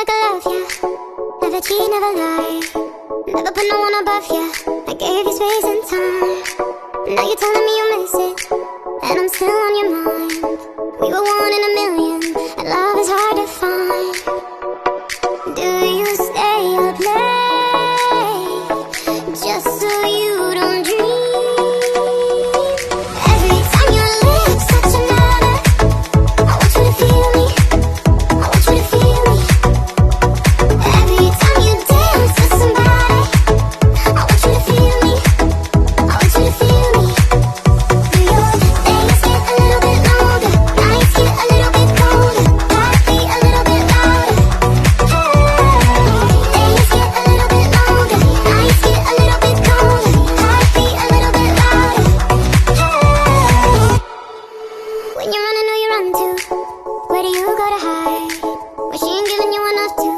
like I love you. Never cheat, never lie. Never put no one above you. I gave you space and time. Now you're telling me you miss it, and I'm still on your mind. We were one in a million, and love is hard to find. Do you stay or play, just so you don't dream? Every time your lips touch another, I want you to feel me. I want you to feel me. Every time you dance with somebody, I want you to feel me. I want you to feel me. Do your days get a little bit longer, nights get a little bit colder, heart beat a little bit louder? Days get a little bit longer, nights get a little bit colder, heart beat a little bit louder? When you're running, who you run to? Where do you go to hide? When she ain't giving you enough to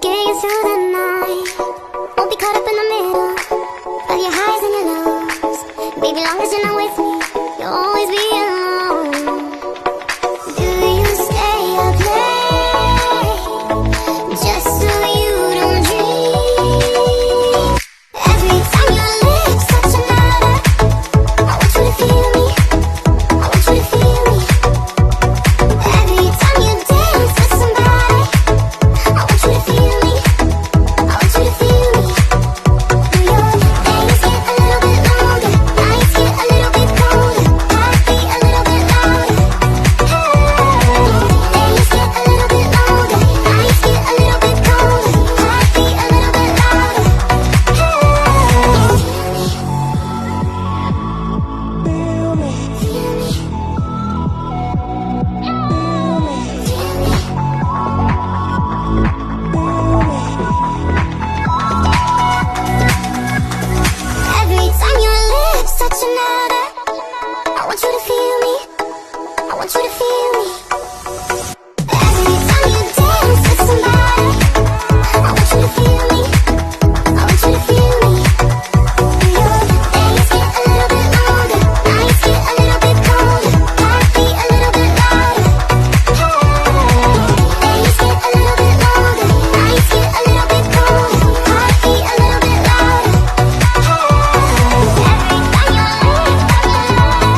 get you through the night. Won't be caught up in the middle of your highs and your lows. Baby, long as you're not with me, you'll always be alone. Do you stay or play, just so you don't dream? Every time your lips touch another, I want you to feel me. I want you to feel me. Every time you dance with somebody, I want you to feel me. I want you to feel me. Do your days get a little bit longer, nights get a little bit colder, heart beat a little bit louder? Days get a little bit longer, nights get a little bit colder, heart beat a little bit louder? Feel me, feel me, every time your lips touch another, I want you to feel me. I want you to feel me. Every time you dance with somebody, I want you to feel me. I want you to feel me. Do your days get a little bit longer, nights get a little bit colder, heart beat a little bit louder? Days get a little bit longer, nights get a little bit colder, heart beat a little bit louder? Every time your lips touch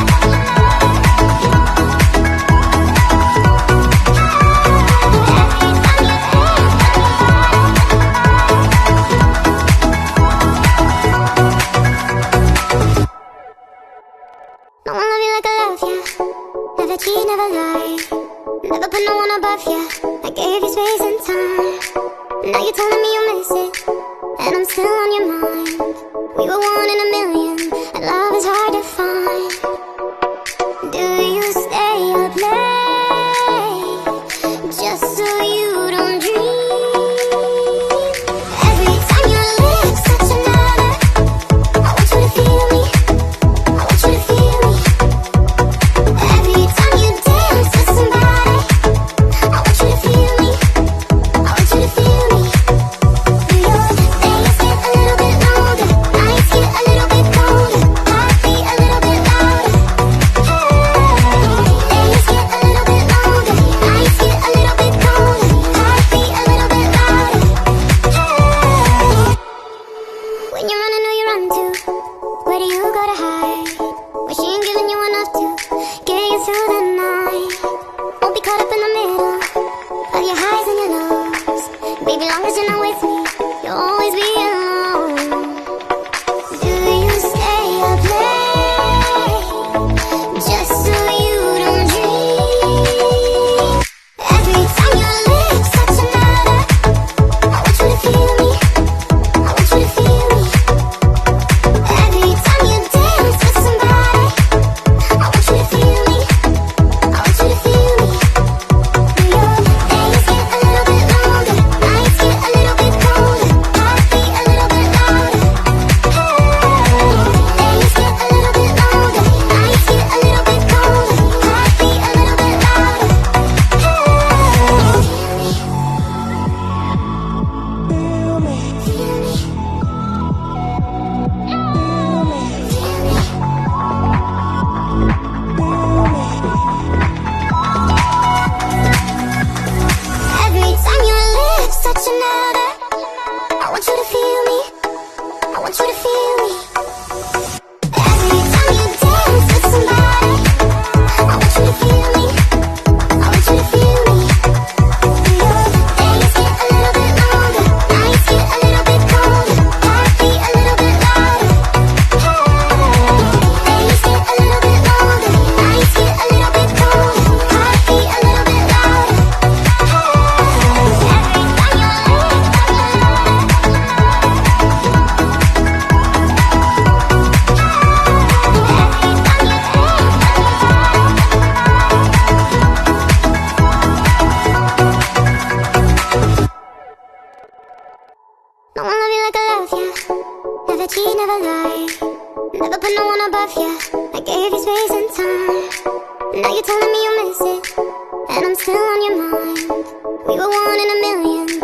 no one love you like I love you. Never cheat, never lie. Never put no one above you. I gave you space and time. Now you're telling me you miss it, and I'm still on your mind. We were one in a million, and love is hard to find. Do you stay or play, just so you don't dream? Every time your lips touch another, I want you to feel me. I want you to feel me. Every time you dance with somebody, I want you to feel me. I want you to feel me. Do your days get a little bit longer, nights get a little bit ya. Never cheat, never lie. Never put no one above ya. I gave you space and time. Now you're telling me you miss it, and I'm still on your mind. We were one in a million.